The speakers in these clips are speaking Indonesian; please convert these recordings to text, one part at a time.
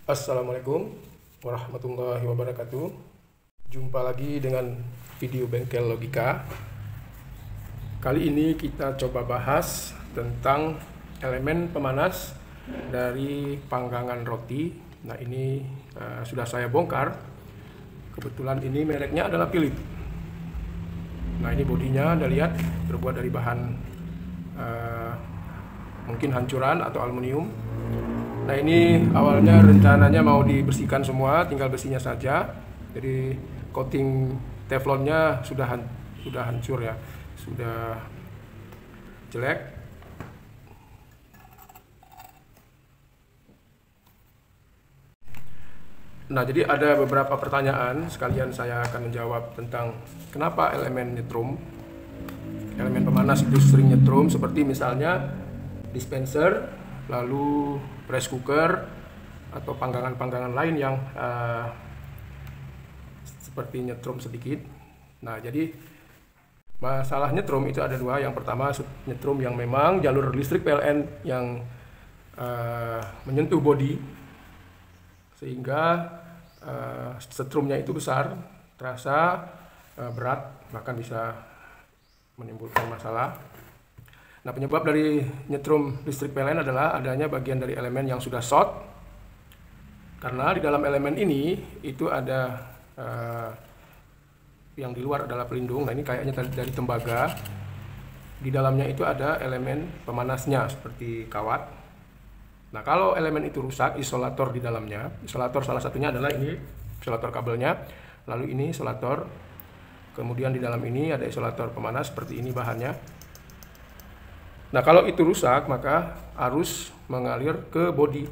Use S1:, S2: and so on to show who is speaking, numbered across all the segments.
S1: Assalamualaikum warahmatullahi wabarakatuh. Jumpa lagi dengan video bengkel logika. Kali ini kita coba bahas tentang elemen pemanas dari panggangan roti. Nah, ini sudah saya bongkar. Kebetulan ini mereknya adalah Philips. Nah, ini bodinya Anda lihat terbuat dari bahan mungkin hancuran atau aluminium. Nah, ini awalnya rencananya mau dibersihkan semua, tinggal bersihnya saja. Jadi coating teflonnya sudah hancur ya, sudah jelek. Nah, jadi ada beberapa pertanyaan, sekalian saya akan menjawab tentang kenapa elemen nyetrum, elemen pemanas itu sering nyetrum, seperti misalnya dispenser, lalu press cooker atau panggangan-panggangan lain yang seperti nyetrum sedikit. Nah, jadi masalah nyetrum itu ada dua. Yang pertama, nyetrum yang memang jalur listrik PLN yang menyentuh bodi sehingga setrumnya itu besar, terasa berat, bahkan bisa menimbulkan masalah. Nah, penyebab dari nyetrum listrik PLN adalah adanya bagian dari elemen yang sudah short, karena di dalam elemen ini itu ada yang di luar adalah pelindung. Nah, ini kayaknya dari tembaga. Di dalamnya itu ada elemen pemanasnya seperti kawat. Nah, kalau elemen itu rusak, isolator di dalamnya, isolator salah satunya adalah ini isolator kabelnya, lalu ini isolator, kemudian di dalam ini ada isolator pemanas seperti ini bahannya. Nah, kalau itu rusak, maka arus mengalir ke bodi.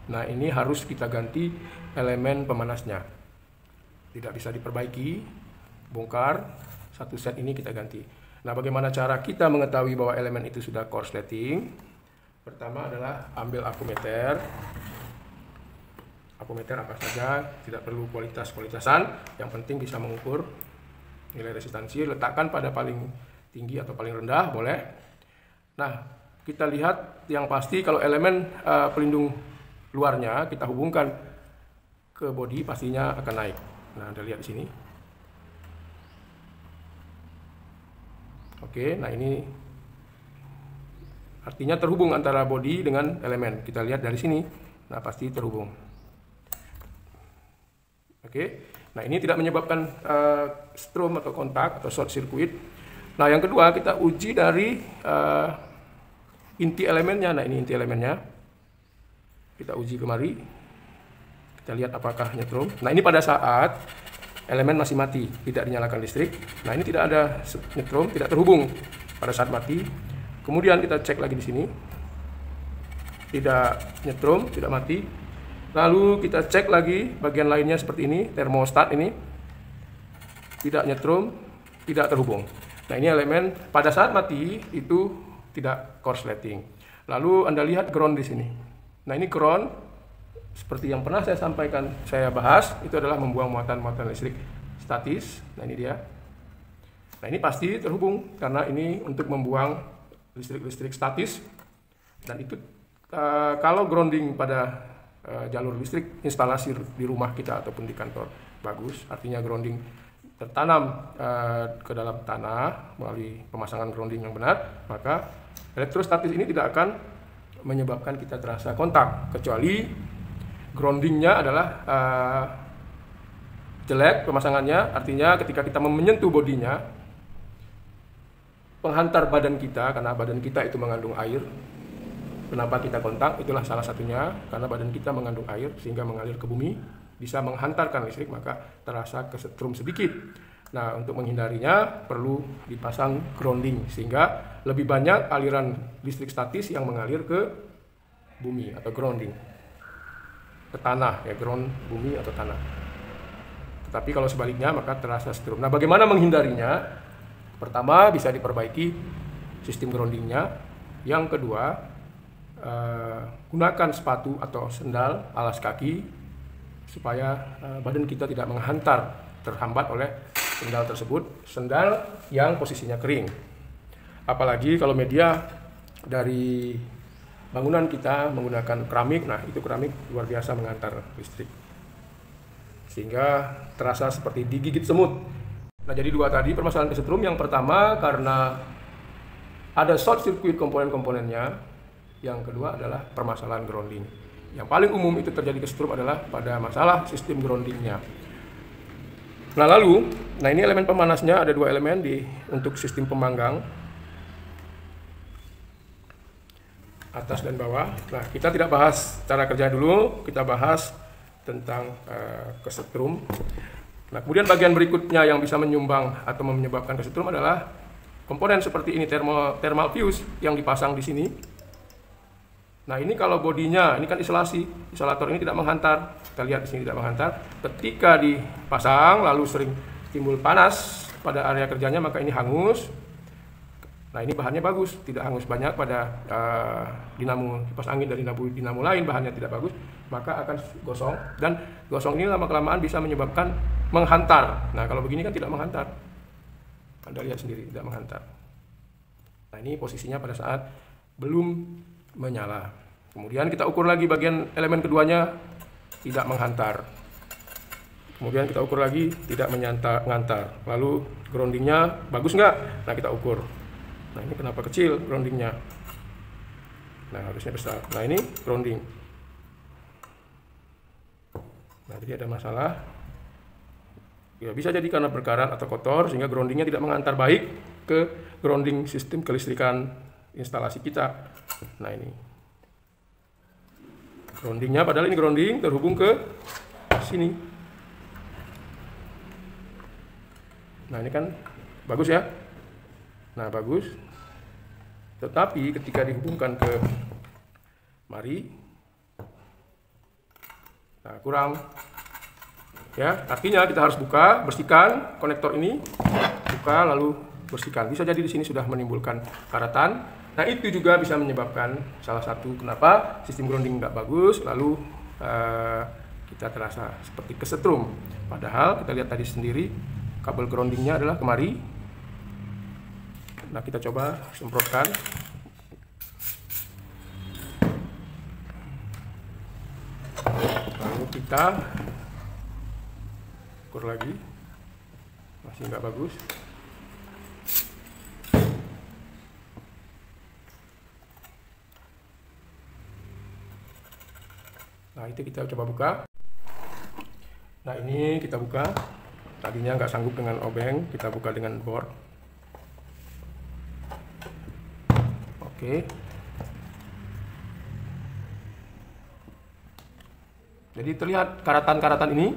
S1: Nah, ini harus kita ganti elemen pemanasnya. Tidak bisa diperbaiki, bongkar, satu set ini kita ganti. Nah, bagaimana cara kita mengetahui bahwa elemen itu sudah korsleting? Pertama adalah ambil akumeter. Akumeter apa saja, tidak perlu kualitas-kualitasan, yang penting bisa mengukur nilai resistansi. Letakkan pada paling tinggi atau paling rendah, boleh. Nah, kita lihat yang pasti kalau elemen pelindung luarnya kita hubungkan ke bodi, pastinya akan naik. Nah, Anda lihat di sini. Oke, nah ini artinya terhubung antara bodi dengan elemen. Kita lihat dari sini. Nah, pasti terhubung. Oke. Nah, ini tidak menyebabkan strom atau kontak atau short circuit. Nah, yang kedua kita uji dari inti elemennya. Nah, ini inti elemennya. Kita uji kemari. Kita lihat apakah nyetrum. Nah, ini pada saat elemen masih mati, tidak dinyalakan listrik. Nah, ini tidak ada nyetrum, tidak terhubung pada saat mati. Kemudian kita cek lagi di sini. Tidak nyetrum, tidak mati. Lalu kita cek lagi bagian lainnya seperti ini, termostat ini. Tidak nyetrum, tidak terhubung. Nah, ini elemen pada saat mati itu tidak korsleting. Lalu Anda lihat ground di sini. Nah, ini ground seperti yang pernah saya sampaikan, saya bahas, itu adalah membuang muatan-muatan listrik statis. Nah, ini dia. Nah, ini pasti terhubung karena ini untuk membuang listrik-listrik statis. Dan itu kalau grounding pada jalur listrik instalasi di rumah kita ataupun di kantor bagus, artinya grounding tertanam ke dalam tanah melalui pemasangan grounding yang benar, maka elektrostatis ini tidak akan menyebabkan kita terasa kontak, kecuali groundingnya adalah jelek pemasangannya, artinya ketika kita menyentuh bodinya, penghantar badan kita, karena badan kita itu mengandung air. Kenapa kita kontak? Itulah salah satunya, karena badan kita mengandung air sehingga mengalir ke bumi, bisa menghantarkan listrik, maka terasa kesetrum sedikit. Nah, untuk menghindarinya perlu dipasang grounding sehingga lebih banyak aliran listrik statis yang mengalir ke bumi atau grounding, ke tanah ya, ground bumi atau tanah. Tetapi kalau sebaliknya maka terasa setrum. Nah, bagaimana menghindarinya? Pertama, bisa diperbaiki sistem groundingnya. Yang kedua, gunakan sepatu atau sendal alas kaki supaya badan kita tidak menghantar, terhambat oleh sendal tersebut, sendal yang posisinya kering. Apalagi kalau media dari bangunan kita menggunakan keramik. Nah, itu keramik luar biasa mengantar listrik, sehingga terasa seperti digigit semut. Nah, jadi dua tadi permasalahan kesetrum. Yang pertama karena ada short circuit komponen-komponennya. Yang kedua adalah permasalahan grounding. Yang paling umum itu terjadi kesetrum adalah pada masalah sistem groundingnya. Nah, ini elemen pemanasnya ada dua elemen untuk sistem pemanggang, atas dan bawah. Nah, kita tidak bahas cara kerja dulu, kita bahas tentang kesetrum. Nah, kemudian bagian berikutnya yang bisa menyumbang atau menyebabkan kesetrum adalah komponen seperti ini, thermal fuse yang dipasang di sini. Nah, ini kalau bodinya, ini kan isolator ini tidak menghantar. Kita lihat di sini tidak menghantar. Ketika dipasang lalu sering timbul panas pada area kerjanya, maka ini hangus. Nah, ini bahannya bagus, tidak hangus banyak pada dinamo kipas angin dari dinamo lain, bahannya tidak bagus, maka akan gosong, dan gosong ini lama-kelamaan bisa menyebabkan menghantar. Nah, kalau begini kan tidak menghantar. Anda lihat sendiri, tidak menghantar. Nah, ini posisinya pada saat belum menyala. Kemudian kita ukur lagi bagian elemen keduanya, tidak menghantar. Kemudian kita ukur lagi, tidak mengantar. Lalu groundingnya bagus nggak? Nah, kita ukur. Nah, ini kenapa kecil groundingnya? Nah, harusnya besar. Nah, ini grounding. Nah, jadi ada masalah. Ya, bisa jadi karena berkarat atau kotor sehingga groundingnya tidak mengantar baik ke grounding sistem kelistrikan instalasi kita. Nah, ini groundingnya, padahal ini grounding terhubung ke sini. Nah, ini kan bagus ya. Nah, bagus. Tetapi ketika dihubungkan ke mari, nah, kurang. Ya, artinya kita harus bersihkan konektor ini, buka lalu bersihkan. Bisa jadi di sini sudah menimbulkan karatan. Nah, itu juga bisa menyebabkan salah satu kenapa sistem grounding nggak bagus, lalu kita terasa seperti kesetrum. Padahal kita lihat tadi sendiri kabel groundingnya adalah kemari. Nah, kita coba semprotkan. Lalu kita ukur lagi, masih nggak bagus. Nah, itu kita coba buka. Nah, ini kita buka. Tadinya nggak sanggup dengan obeng, kita buka dengan bor. Oke. Jadi terlihat karatan-karatan ini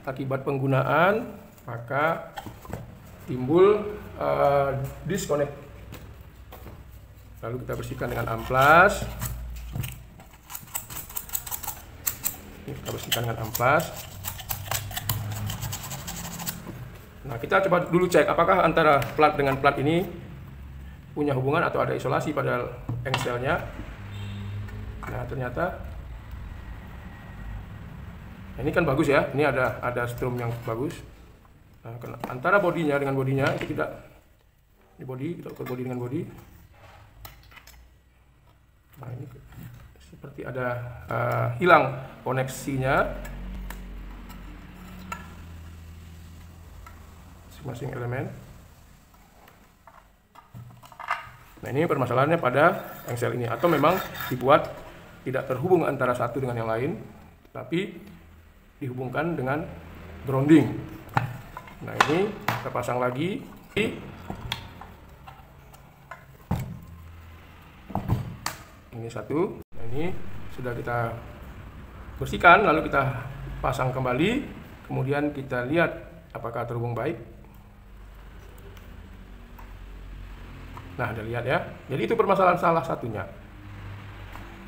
S1: akibat penggunaan, maka timbul disconnect. Lalu kita bersihkan dengan amplas. Kita bersihkan dengan amplas. Nah, kita coba dulu cek apakah antara plat dengan plat ini punya hubungan atau ada isolasi pada engselnya. Nah, ternyata ini kan bagus ya. Ini ada strum yang bagus. Nah, antara bodinya dengan bodinya itu tidak. Ini bodi, kita ukur bodi dengan bodi. Nah, ini seperti ada hilang koneksinya masing-masing elemen. Nah, ini permasalahannya pada engsel ini, atau memang dibuat tidak terhubung antara satu dengan yang lain, tapi dihubungkan dengan grounding. Nah, ini kita pasang lagi. Ini satu. Nah, ini sudah kita bersihkan, lalu kita pasang kembali, kemudian kita lihat apakah terhubung baik. Nah, Anda lihat ya. Jadi itu permasalahan salah satunya.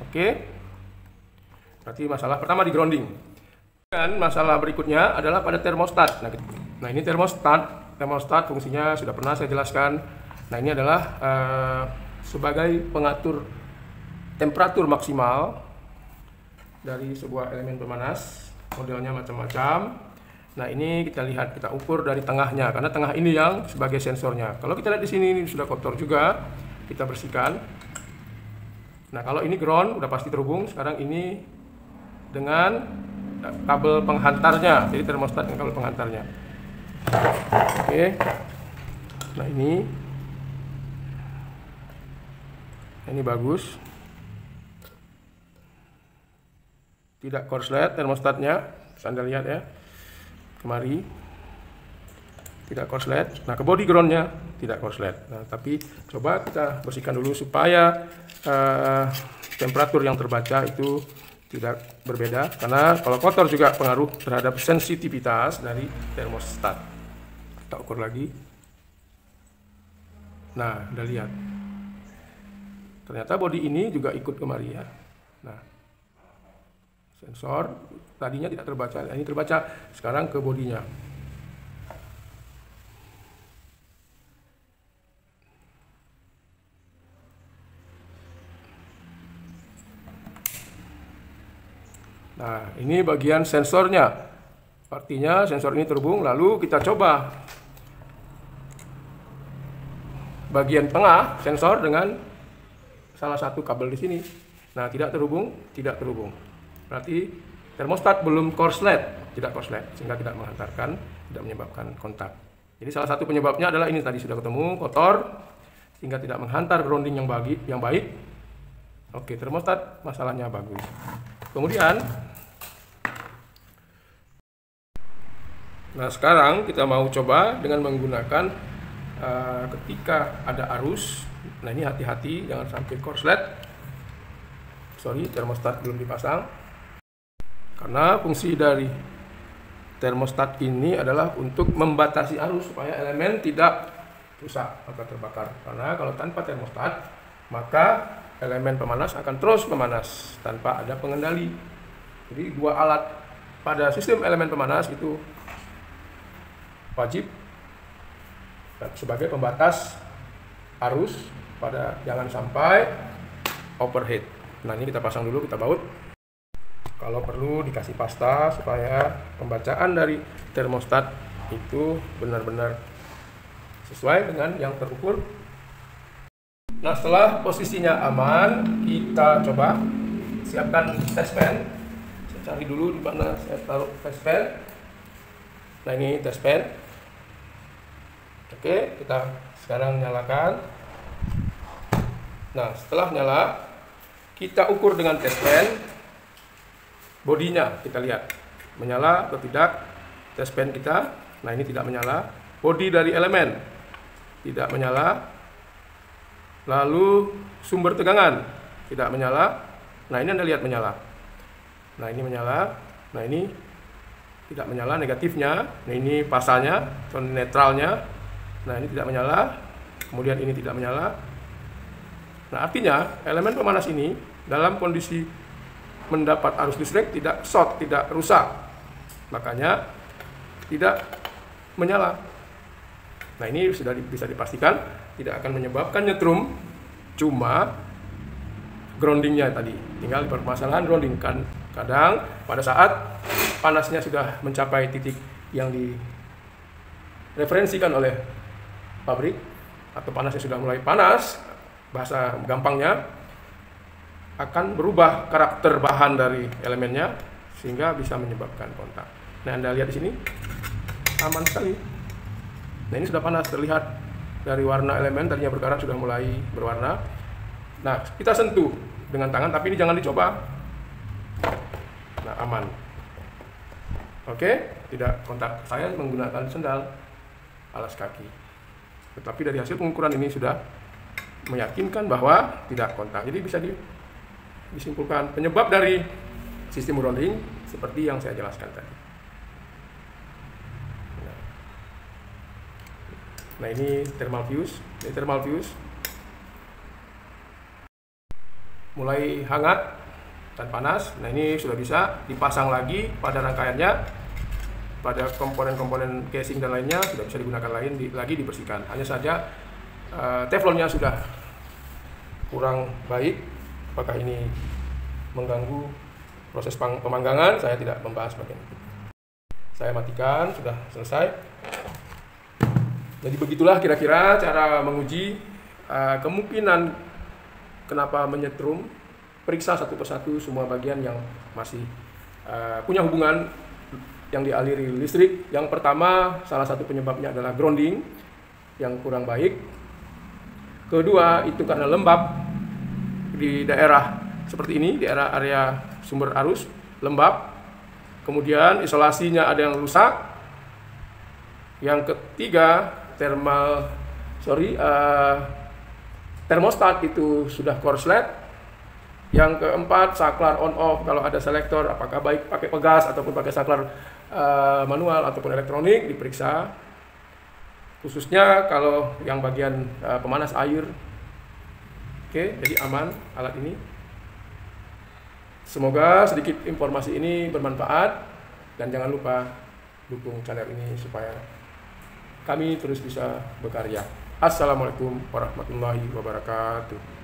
S1: Oke. Berarti masalah pertama di grounding. Dan masalah berikutnya adalah pada termostat. Nah, ini termostat. Termostat fungsinya sudah pernah saya jelaskan. Nah, ini adalah sebagai pengatur temperatur maksimal dari sebuah elemen pemanas. Modelnya macam-macam. Nah, ini kita lihat, kita ukur dari tengahnya, karena tengah ini yang sebagai sensornya. Kalau kita lihat di sini, ini sudah kotor juga, kita bersihkan. Nah, kalau ini ground udah pasti terhubung. Sekarang ini dengan kabel penghantarnya, jadi termostat dengan kabel penghantarnya. Oke. Nah, ini bagus. Tidak korslet termostatnya, bisa Anda lihat ya. Kemari tidak korslet. Nah, ke body groundnya tidak korslet. Nah, tapi coba kita bersihkan dulu supaya temperatur yang terbaca itu tidak berbeda, karena kalau kotor juga pengaruh terhadap sensitivitas dari termostat. Kita ukur lagi. Nah, Anda lihat. Ternyata body ini juga ikut kemari ya. Nah, sensor tadinya tidak terbaca, ini terbaca. Sekarang ke bodinya. Nah, ini bagian sensornya. Artinya sensor ini terhubung, lalu kita coba bagian tengah sensor dengan salah satu kabel di sini. Nah, tidak terhubung, tidak terhubung. Berarti termostat belum korslet, tidak korslet, sehingga tidak menghantarkan, tidak menyebabkan kontak. Jadi salah satu penyebabnya adalah ini tadi sudah ketemu, kotor, sehingga tidak menghantar grounding yang baik. Oke, termostat masalahnya bagus. Kemudian, nah sekarang kita mau coba dengan menggunakan ketika ada arus. Nah, ini hati-hati jangan sampai korslet. Sorry, termostat belum dipasang. Karena fungsi dari termostat ini adalah untuk membatasi arus supaya elemen tidak rusak atau terbakar. Karena kalau tanpa termostat, maka elemen pemanas akan terus memanas tanpa ada pengendali. Jadi dua alat pada sistem elemen pemanas itu wajib sebagai pembatas arus pada jangan sampai overheat. Nah, ini kita pasang dulu, kita baut. Kalau perlu dikasih pasta supaya pembacaan dari termostat itu benar-benar sesuai dengan yang terukur. Nah, setelah posisinya aman, kita coba siapkan test pen. Saya cari dulu di mana saya taruh test pen. Nah, ini test pen. Oke, kita sekarang nyalakan. Nah, setelah nyala, kita ukur dengan test pen. Bodinya kita lihat menyala atau tidak. Test pen kita. Nah, ini tidak menyala. Bodi dari elemen tidak menyala. Lalu sumber tegangan tidak menyala. Nah, ini Anda lihat menyala. Nah, ini menyala. Nah, ini tidak menyala, negatifnya. Nah, ini pasalnya atau netralnya. Nah, ini tidak menyala. Kemudian ini tidak menyala. Nah, artinya elemen pemanas ini dalam kondisi mendapat arus listrik tidak short, tidak rusak. Makanya tidak menyala. Nah, ini sudah bisa dipastikan tidak akan menyebabkan nyetrum, cuma groundingnya tadi. Tinggal permasalahan grounding kan. Kadang pada saat panasnya sudah mencapai titik yang direferensikan oleh pabrik, atau panasnya sudah mulai panas, bahasa gampangnya akan berubah karakter bahan dari elemennya sehingga bisa menyebabkan kontak. Nah, Anda lihat di sini aman sekali. Nah, ini sudah panas, terlihat dari warna elemen tadinya berkarat sudah mulai berwarna. Nah, kita sentuh dengan tangan, tapi ini jangan dicoba. Nah, aman. Oke, tidak kontak. Saya menggunakan sendal alas kaki. Tetapi dari hasil pengukuran ini sudah meyakinkan bahwa tidak kontak. Jadi bisa disimpulkan penyebab dari sistem grounding seperti yang saya jelaskan tadi. Nah, ini thermal fuse. Ini thermal fuse mulai hangat dan panas. Nah, ini sudah bisa dipasang lagi pada rangkaiannya, pada komponen-komponen casing dan lainnya sudah bisa digunakan lagi dibersihkan. Hanya saja teflonnya sudah kurang baik. Apakah ini mengganggu proses pemanggangan? Saya tidak membahas bagian itu. Saya matikan, sudah selesai. Jadi begitulah kira-kira cara menguji kemungkinan kenapa menyetrum periksa satu persatu semua bagian yang masih punya hubungan yang dialiri listrik. Yang pertama, salah satu penyebabnya adalah grounding yang kurang baik. Kedua, itu karena lembab di daerah seperti ini, di area sumber arus, lembab. Kemudian isolasinya ada yang rusak. Yang ketiga, termostat itu sudah korslet. Yang keempat, saklar on off kalau ada selektor, apakah baik pakai pegas ataupun pakai saklar manual ataupun elektronik, diperiksa. Khususnya kalau yang bagian pemanas air. Oke, jadi aman alat ini. Semoga sedikit informasi ini bermanfaat, dan jangan lupa dukung channel ini supaya kami terus bisa berkarya. Assalamualaikum warahmatullahi wabarakatuh.